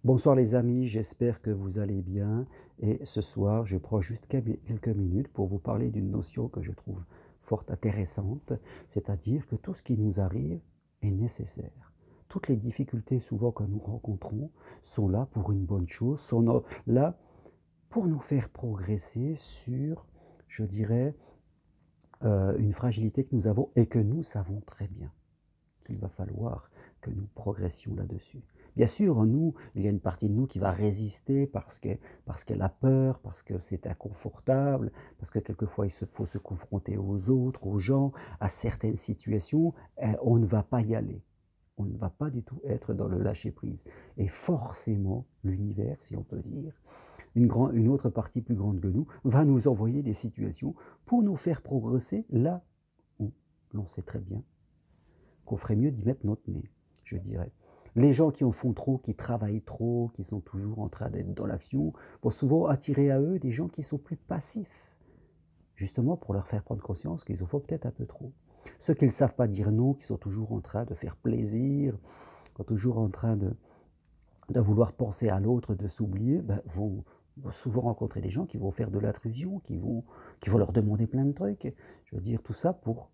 Bonsoir les amis, j'espère que vous allez bien et ce soir je prends juste quelques minutes pour vous parler d'une notion que je trouve fort intéressante, c'est-à-dire que tout ce qui nous arrive est nécessaire. Toutes les difficultés souvent que nous rencontrons sont là pour une bonne chose, là pour nous faire progresser sur, je dirais, une fragilité que nous avons et que nous savons très bien qu'il va falloir que nous progressions là-dessus. Bien sûr, en nous, il y a une partie de nous qui va résister parce qu'elle a peur, parce que c'est inconfortable, parce que quelquefois faut se confronter aux autres, aux gens, à certaines situations, on ne va pas y aller. On ne va pas du tout être dans le lâcher-prise. Et forcément, l'univers, si on peut dire, une autre partie plus grande que nous, va nous envoyer des situations pour nous faire progresser là où l'on sait très bien qu'on ferait mieux d'y mettre notre nez, je dirais. Les gens qui en font trop, qui travaillent trop, qui sont toujours en train d'être dans l'action, vont souvent attirer à eux des gens qui sont plus passifs, justement pour leur faire prendre conscience qu'ils en font peut-être un peu trop. Ceux qui ne savent pas dire non, qui sont toujours en train de faire plaisir, qui sont toujours en train de vouloir penser à l'autre, de s'oublier, vont souvent rencontrer des gens qui vont faire de l'intrusion, qui vont leur demander plein de trucs. Je veux dire, tout ça pour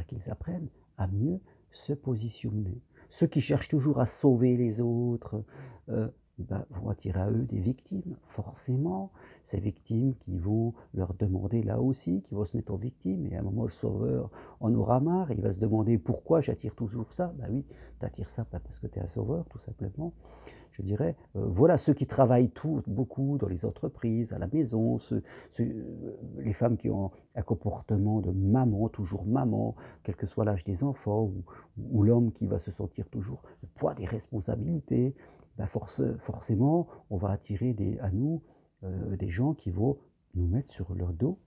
qu'ils apprennent à mieux se positionner. Ceux qui cherchent toujours à sauver les autres vont attirer à eux des victimes, forcément. Ces victimes qui vont leur demander là aussi, qui vont se mettre en victime, et à un moment le sauveur en aura marre, et il va se demander pourquoi j'attire toujours ça. Ben oui, tu attires ça parce que tu es un sauveur, tout simplement. Je dirais, voilà ceux qui travaillent beaucoup dans les entreprises, à la maison, les femmes qui ont un comportement de maman, toujours maman, quel que soit l'âge des enfants, ou l'homme qui va se sentir toujours le poids des responsabilités, forcément, on va attirer à nous des gens qui vont nous mettre sur leur dos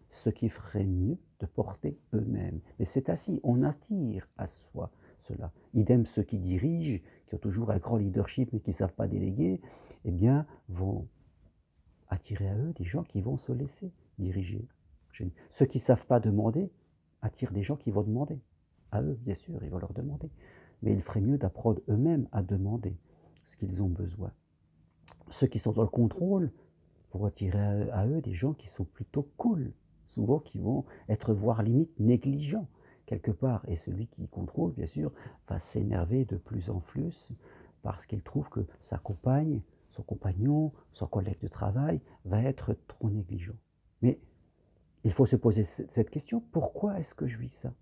ce qui ferait mieux de porter eux-mêmes. Mais c'est ainsi, on attire à soi cela. Idem ceux qui dirigent, qui ont toujours un grand leadership mais qui ne savent pas déléguer, eh bien, vont attirer à eux des gens qui vont se laisser diriger. Ceux qui ne savent pas demander attirent des gens qui vont demander. À eux, bien sûr, ils vont leur demander. Mais il ferait mieux d'apprendre eux-mêmes à demander ce qu'ils ont besoin. Ceux qui sont dans le contrôle vont attirer à eux des gens qui sont plutôt cool, souvent qui vont être voire limite négligents quelque part. Et celui qui contrôle, bien sûr, va s'énerver de plus en plus parce qu'il trouve que sa compagne, son compagnon, son collègue de travail va être trop négligent. Mais il faut se poser cette question, pourquoi est-ce que je vis ça?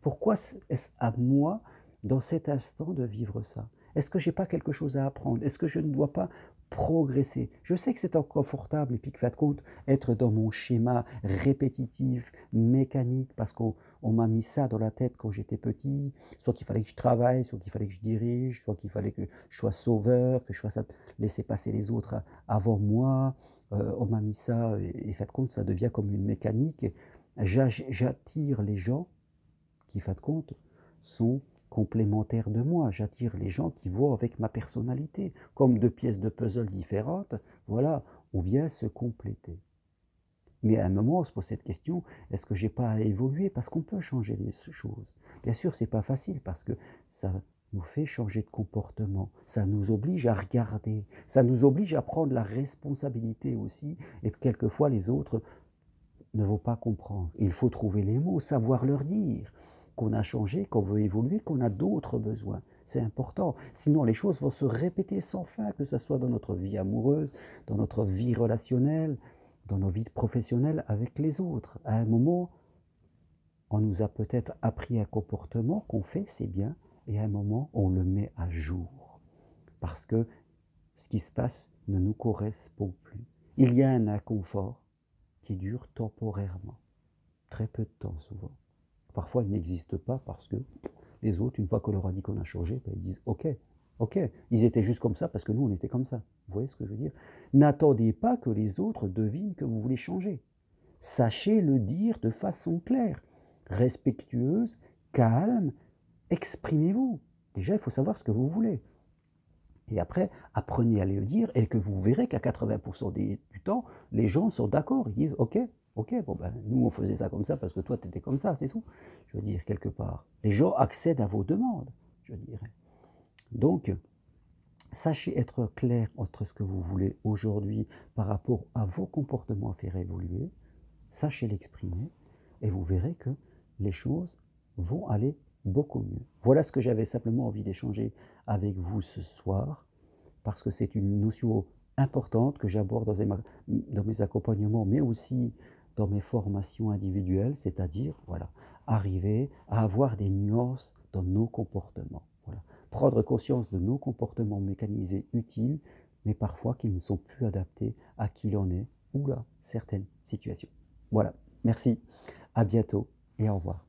Pourquoi est-ce à moi, dans cet instant, de vivre ça? Est-ce que je n'ai pas quelque chose à apprendre? Est-ce que je ne dois pas progresser? Je sais que c'est inconfortable et puis que, fin de compte, être dans mon schéma répétitif, mécanique, parce qu'on m'a mis ça dans la tête quand j'étais petit, soit qu'il fallait que je travaille, soit qu'il fallait que je dirige, soit qu'il fallait que je sois sauveur, que je fasse laisser passer les autres avant moi. On m'a mis ça et, fin de compte, ça devient comme une mécanique. J'attire les gens qui, fin de compte, sont complémentaires de moi. J'attire les gens qui vont avec ma personnalité. Comme deux pièces de puzzle différentes, voilà, on vient se compléter. Mais à un moment, on se pose cette question, est-ce que j'ai pas à évoluer? Parce qu'on peut changer les choses. Bien sûr, c'est pas facile parce que ça nous fait changer de comportement. Ça nous oblige à regarder. Ça nous oblige à prendre la responsabilité aussi. Et quelquefois, les autres ne vont pas comprendre. Il faut trouver les mots, savoir leur dire qu'on a changé, qu'on veut évoluer, qu'on a d'autres besoins. C'est important. Sinon, les choses vont se répéter sans fin, que ce soit dans notre vie amoureuse, dans notre vie relationnelle, dans nos vies professionnelles avec les autres. À un moment, on nous a peut-être appris un comportement qu'on fait, c'est bien, et à un moment, on le met à jour. Parce que ce qui se passe ne nous correspond plus. Il y a un inconfort qui dure temporairement. Très peu de temps souvent. Parfois, il n'existe pas parce que les autres, une fois qu'on leur a dit qu'on a changé, ils disent ok, ok, ils étaient juste comme ça parce que nous, on était comme ça. Vous voyez ce que je veux dire? N'attendez pas que les autres devinent que vous voulez changer. Sachez le dire de façon claire, respectueuse, calme, exprimez-vous. Déjà, il faut savoir ce que vous voulez. Et après, apprenez à le dire et que vous verrez qu'à 80% du temps, les gens sont d'accord. Ils disent ok, ok, bon ben nous on faisait ça comme ça parce que toi tu étais comme ça, c'est tout. Je veux dire, quelque part. Les gens accèdent à vos demandes, je dirais. Donc, Sachez être clair entre ce que vous voulez aujourd'hui par rapport à vos comportements à faire évoluer. Sachez l'exprimer et vous verrez que les choses vont aller beaucoup mieux. Voilà ce que j'avais simplement envie d'échanger avec vous ce soir, parce que c'est une notion importante que j'aborde dans mes accompagnements, mais aussi dans mes formations individuelles, c'est-à-dire voilà, arriver à avoir des nuances dans nos comportements. Voilà. Prendre conscience de nos comportements mécanisés utiles, mais parfois qui ne sont plus adaptés à qui l'on est ou à certaines situations. Voilà, merci, à bientôt et au revoir.